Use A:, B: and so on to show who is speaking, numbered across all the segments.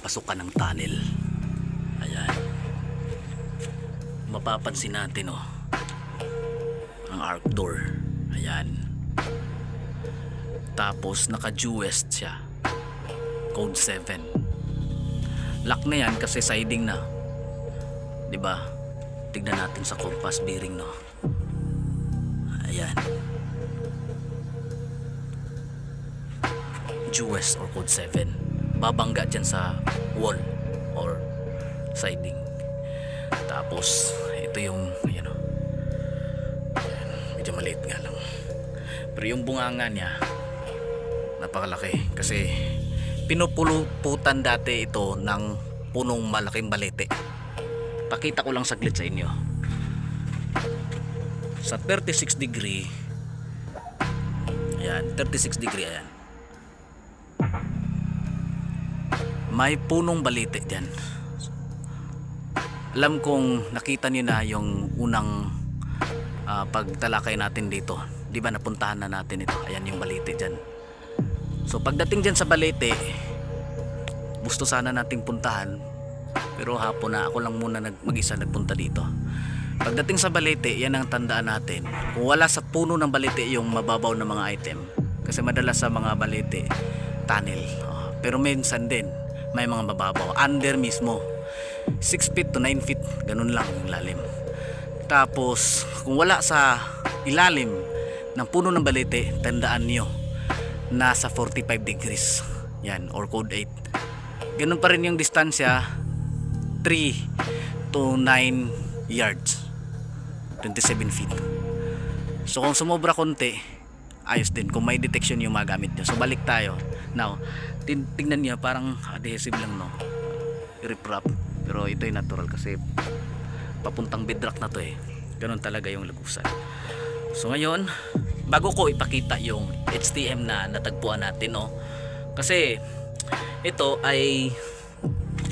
A: pasukan ng tunnel. Ayan, mapapansin natin ang arc door. Ayan, tapos naka due west siya, code 7. Lock na yan kasi siding na, 'di ba? Tignan natin sa compass bearing ayan, due west or code 7. Babangga dyan sa wall or siding. Tapos ito yung ayan, medyo maliit nga lang, pero yung bunganga niya napakalaki kasi pinupuluputan dati ito ng punong malaking balete. Pakita ko lang saglit sa inyo. Sa 36 degree, ayan, 36 degree, ayan, may punong balete dyan. Alam kong nakita niyo na yung unang pagtalakay natin dito, di ba? Napuntahan na natin ito. Ayan yung balete dyan. So pagdating dyan sa balete, gusto sana nating puntahan, pero hapon na, ako lang muna mag-isa nagpunta dito. Pagdating sa balete, yan ang tandaan natin. Kung wala sa puno ng balete yung mababaw na mga item, kasi madalas sa mga balete tunnel, pero minsan din may mga mababaw under mismo, 6 feet to 9 feet, ganun lang yung lalim. Tapos kung wala sa ilalim ng puno ng balete, tandaan nyo nasa 45 degrees yan, or code 8. Ganun pa rin yung distansya, 3 to 9 yards, 27 feet. So kung sumobra konti, ayos din kung may detection yung magamit nyo. So balik tayo. Now, tignan nyo, parang adhesive lang rip-wrap, pero ito ay natural kasi papuntang bedrock na to ganun talaga yung lagusan. So ngayon, bago ko ipakita yung HTM na natagpuan natin, kasi ito ay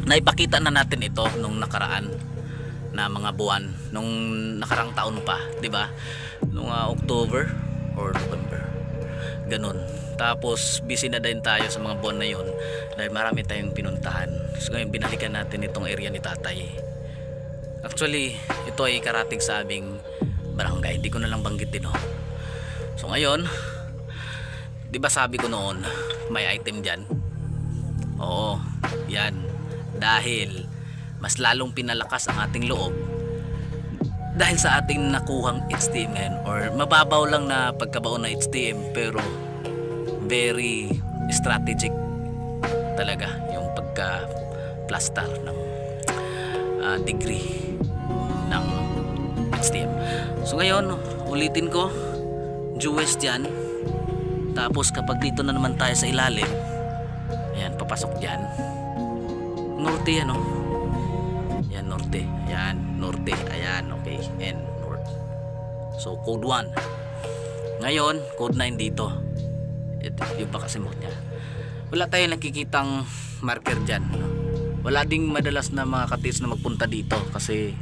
A: naipakita na natin ito nung nakaraan na mga buwan, nung nakarang taon pa, di ba? Nung October or November, ganun. Tapos busy na din tayo sa mga buwan na yon dahil marami tayong pinuntahan. So ngayon binalikan natin itong area ni tatay. Actually ito ay karating sa aming barangay, hindi ko na lang banggitin. So ngayon, di ba sabi ko noon may item dyan? Oo, yan, dahil mas lalong pinalakas ang ating loob dahil sa ating nakuhang HTM ngayon, or mababaw lang na pagkabaon na HTM, pero very strategic talaga yung pagka-plaster ng degree ng HTM. So ngayon, ulitin ko, due west yan. Tapos kapag dito na naman tayo sa ilalim, ayan, papasok dyan, norte yan, yan, norte, ayan, norte, ayan, okay, and north. So code 1. Ngayon, code 9 dito. Ito, yung pakasimot niya. Wala tayong nakikitang marker dyan, Wala ding madalas na mga katis na magpunta dito kasi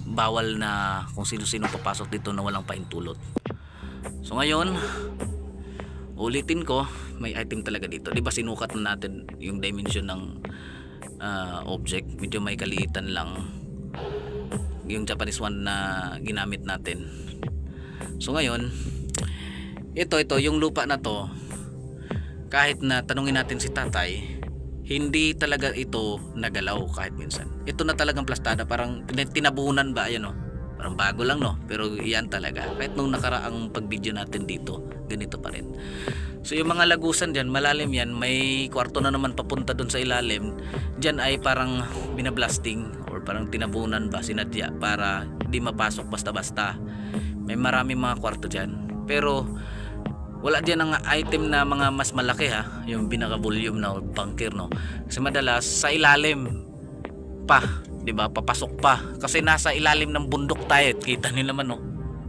A: bawal na kung sino-sino papasok dito na walang pahintulot. So ngayon, ulitin ko, may item talaga dito. Di ba sinukat na natin yung dimension ng object, medyo may kaliitan lang yung Japanese one na ginamit natin. So ngayon, ito yung lupa na to, kahit na tanungin natin si tatay, hindi talaga ito nagalaw kahit minsan. Ito na talagang plastada, parang tinabunan ba, ayan parang bago lang pero yan talaga. Kahit nung nakaraang pag-video natin dito, ganito pa rin. So yung mga lagusan dyan, malalim yan, may kwarto na naman papunta dun sa ilalim. Dyan ay parang binablasting or parang tinabunan ba, sinadya para di mapasok basta-basta. May maraming mga kwarto dyan, pero wala dyan ang item na mga mas malaki yung binaka-volume na bunker, kasi madalas sa ilalim pa, di ba, papasok pa kasi nasa ilalim ng bundok tayo. Kita niyo naman,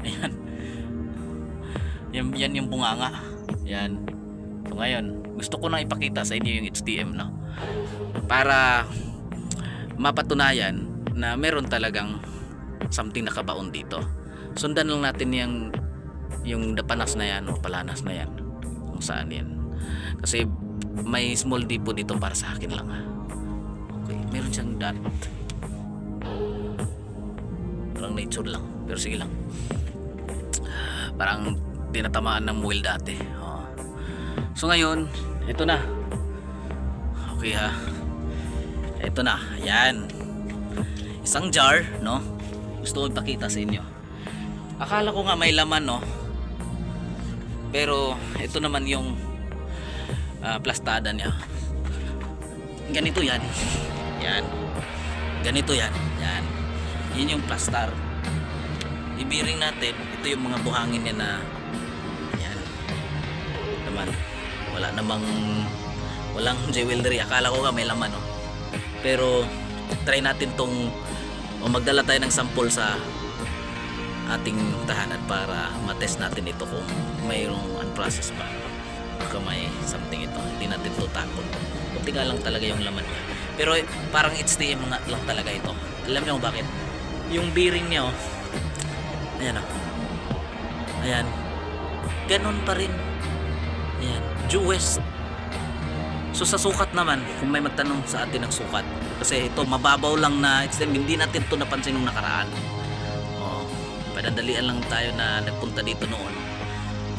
A: ayan, yan yung bunganga, yan. So ngayon, gusto ko nang ipakita sa inyo yung HTM, para mapatunayan na meron talagang something nakabaon dito. Sundan lang natin yung dapanas na yan o palanas na yan, kung saan yan. Kasi may small depot dito para sa akin lang ha. Okay, meron siyang dot. Parang nature lang, pero sige lang. Parang tinatamaan ng muil dati. So ngayon, ito na. Okay ha. Ito na, ayan. Isang jar, no? Gusto ko ipakita sa inyo. Akala ko nga may laman, no? Pero ito naman yung plastada niya. Ganito yan. Yan. Ganito yan. Yan. Yan yung plastar. Ibiring natin. Ito yung mga buhangin niya na yan. Naman. Walang jewelry. Akala ko nga may laman, no? Pero try natin tong magdala tayo ng sample sa ating tahanan para matest natin ito kung mayroong unprocessed pa. Baka may something ito. Hindi natin ito tapon. Kunti nga lang talaga yung laman niya. Pero parang HTM nga lang talaga ito. Alam niyo kung bakit? Yung bearing niya, oh. Ayan, oh. Ayan. Ganon pa rin. Ayan. Due West. So sa sukat naman, kung may magtanong sa atin ng sukat, kasi ito mababaw lang na HTM, hindi natin ito napansin nung nakaraan. Padadalian lang tayo na nagpunta dito noon.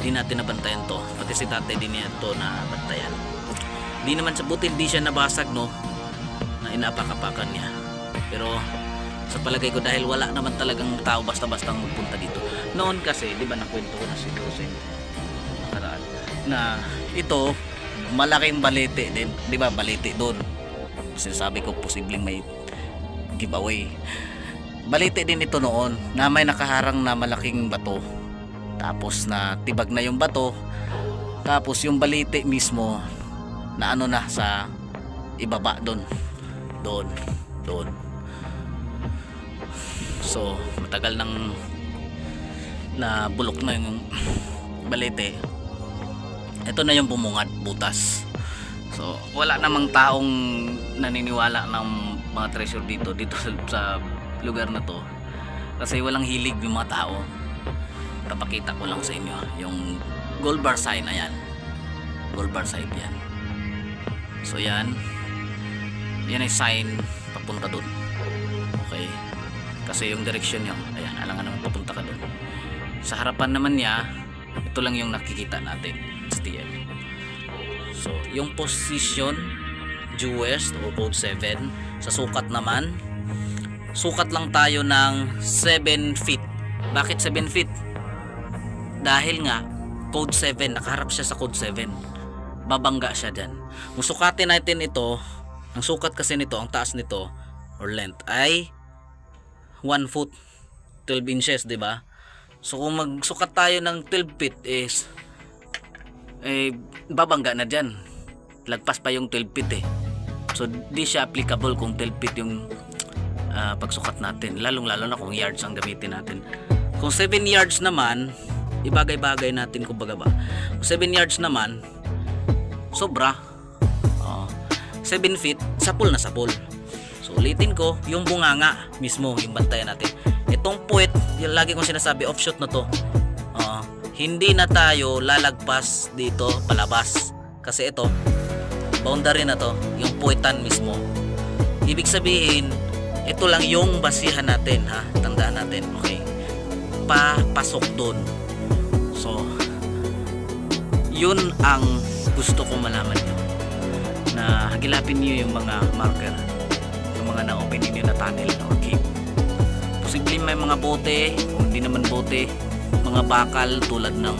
A: Hindi natin nabantayan to. Pati si tatay din niya to na bantayan. Hindi naman sa buti, hindi siya nabasag, no? Na inapakapakan niya. Pero sa palagay ko, dahil wala naman talagang tao basta-basta magpunta dito. Noon kasi, di ba nakwento ko na siguro sa inyo nakaraan, na ito malaking balete din, di ba? Balete doon. Sinasabi ko posibleng may giveaway. Balite din ito noon na may nakaharang na malaking bato. Tapos na tibag na yung bato. Tapos yung balite mismo na ano na sa ibaba doon. Doon. So matagal nang na bulok na yung balite. Ito na yung bumungad, butas. So wala namang taong naniniwala ng mga treasure dito sa lugar na to, kasi walang hilig yung mga tao. Papakita ko lang sa inyo yung gold bar sign. Ayan, gold bar sign yan. So yan ay sign papunta dun. Okay, kasi yung direction nyo, ayan, alangan naman papunta ka dun. Sa harapan naman niya, ito lang yung nakikita natin, STM. So yung position due west o code 7. Sa sukat naman, sukat lang tayo ng 7 feet. Bakit 7 feet? Dahil nga code 7, nakaharap siya sa code 7. Babangga siya dyan. Kung sukatin natin ito, ang sukat kasi nito, ang taas nito or length ay 1 foot 12 inches, di ba? So kung magsukat tayo ng 12 feet is babangga na dyan. Lagpas pa yung 12 feet eh. So di siya applicable kung 12 feet yung pagsukat natin, lalong lalo na kung yards ang gamitin natin. Kung 7 yards naman, ibagay-bagay natin kumbaga ba. Kung 7 yards naman, sobra. 7 feet, sapul na sapul. So ulitin ko, yung bunganga mismo, yung bantayan natin. Itong puwet, yung lagi kong sinasabi, offshoot na to. Hindi na tayo lalagpas dito palabas. Kasi ito, boundary na to, yung puwetan mismo. Ibig sabihin, ito lang yung basihan natin, ha? Tandaan natin, okay? Papasok doon. So, yun ang gusto ko malaman nyo. Na hagilapin nyo yung mga marker, yung mga na-open ninyo na tunnel or cave. Posibleng may mga bote, kung hindi naman bote, mga bakal tulad ng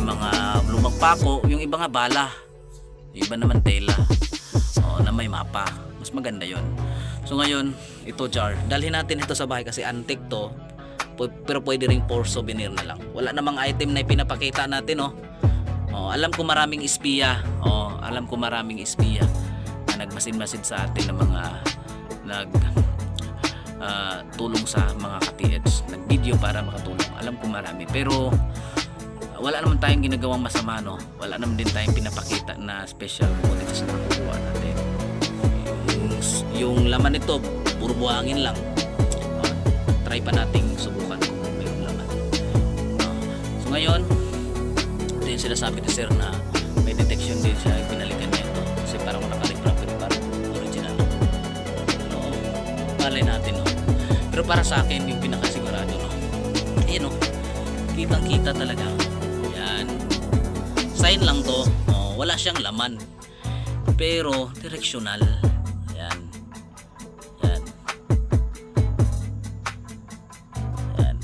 A: mga lumang pako, yung iba nga bala, yung iba naman tela, na may mapa. Mas maganda yon. So ngayon, ito jar, dalhin natin ito sa bahay kasi antique to, pero pwede ring for souvenir na lang. Wala namang item na ipinapakita natin, alam ko maraming espiya, alam ko maraming espiya na nagmasid-masid sa atin ng mga tulong sa mga ka-PH, nag-video para makatulong. Alam ko marami, pero wala naman tayong ginagawang masama, no? Wala naman din tayong pinapakita na special qualities na nakukuha natin. Yung laman nito puro buhangin lang. Try pa nating subukan kung mayroong laman. So ngayon, ito yung sinasabi ni sir na may detection din siya, pinalikan niya parang naka-refractory parang original. Ano, malay natin, no? Pero para sa akin yung pinakasigurado, no, ayun, no, kitang kita talaga. Yan, sign lang to, no? Wala siyang laman pero directional. Yan, yan, yan.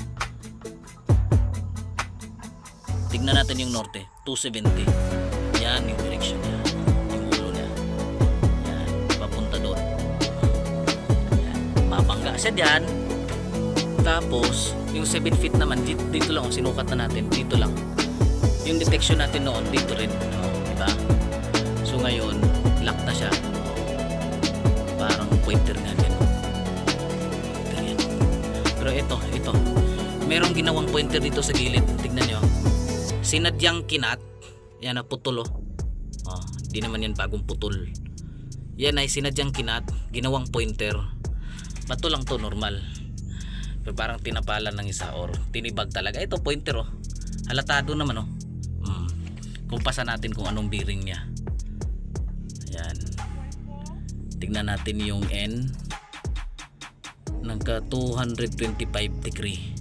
A: Tignan natin yung norte, 270. Yan yung direction niya, yung ulo niya. Yan, papunta doon. Yan, mabangga siya dyan. Tapos yung 7 feet naman dito lang, sinukat na natin dito lang. Yung detection natin noon dito rin, diba? So ngayon lock na siya, parang pointer nga din. Pointer yan. Pero ito merong ginawang pointer dito sa gilid. Tignan nyo, sinadyang kinat. Yan, naputol, di naman yan bagong putol. Yan ay sinadyang kinat, ginawang pointer. Bato lang to, normal, pero parang tinapalan ng isa or tinibag talaga. Ito pointer, halatado naman, kumpasan natin kung anong bearing niya. Ayan, tignan natin yung N, nagka 225 degree.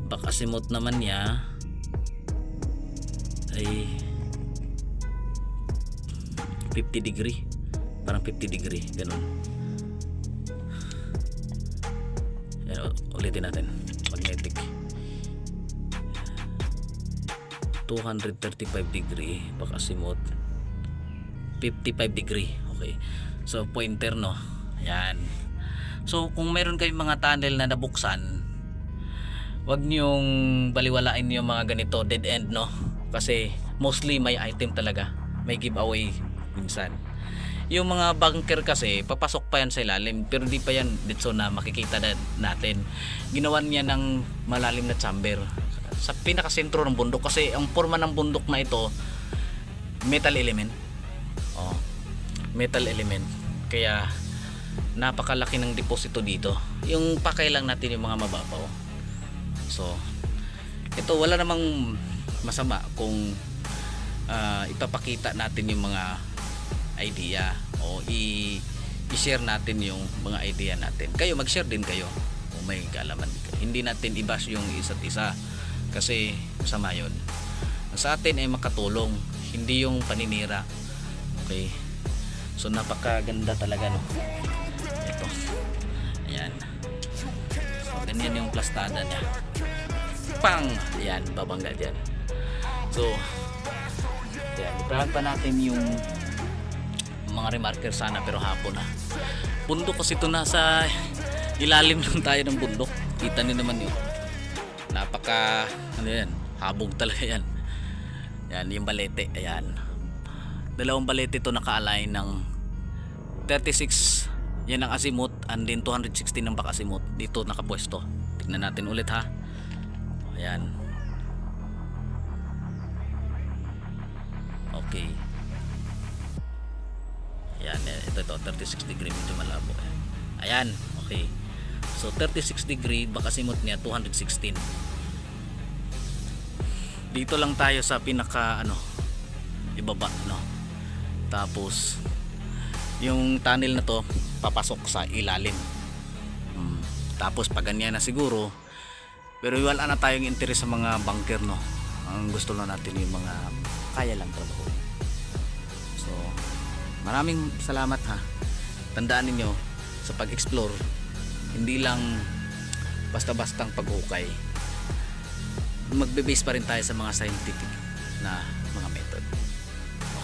A: Back azimuth naman niya ay 50 degree, parang 50 degree, ganun. Ayan, ulitin natin, magnetic 235 degree, back azimuth 55 degree. Okay, so pointer, no? Ayan. So kung meron kayong mga tunnel na nabuksan, wag niyong baliwalain yung mga ganito dead end, no? Kasi mostly may item talaga, may giveaway minsan. Yung mga bunker kasi papasok pa yan sa ilalim, pero di pa yan dito na makikita natin. Ginawan niya ng malalim na chamber sa pinakasentro ng bundok, kasi ang forma ng bundok na ito metal element. Metal element, kaya napakalaki ng deposito dito. Yung pakay lang natin yung mga mababaw. So ito, wala namang masama kung ipapakita natin yung mga idea o i-share natin yung mga idea natin. Kayo mag-share din kayo kung may kaalaman. Hindi natin i-bash yung isa't isa, kasi masama yun. Sa atin ay makatulong, hindi yung paninira. Okay, so napakaganda talaga, no? Ito, ayan. So ganyan yung plastada niya, pang, ayan, babangga dyan. So ayan, iprahan pa natin yung mga remarker sana, pero hapon na. Bundok kasi ito, nasa ilalim lang tayo ng bundok. Kita niyo naman yun, napaka ano yan, habog talaga yan. Yan yung balete, ayan, dalawang balete ito naka-align ng 36, yan ang azimuth, and then 216 ng back azimuth dito nakapwesto. Tignan natin ulit, ha. Ayan, okay. Ayan, ito 36 degree, medyo malabo. Ayan, okay. So 36 degree, back azimuth niya 216. Dito lang tayo sa pinaka ibaba, no? Tapos yung tunnel na to papasok sa ilalim. Tapos pag ganyan na siguro, pero wala na tayong interes sa mga bunker, no? Ang gusto lang natin yung mga kaya lang trabaho. So maraming salamat, ha. Tandaan niyo sa pag-explore, hindi lang basta-bastang paghukay, magbe-base pa rin tayo sa mga scientific na mga method.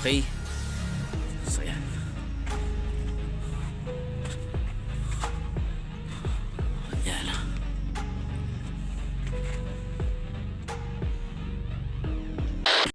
A: Okay, so yan.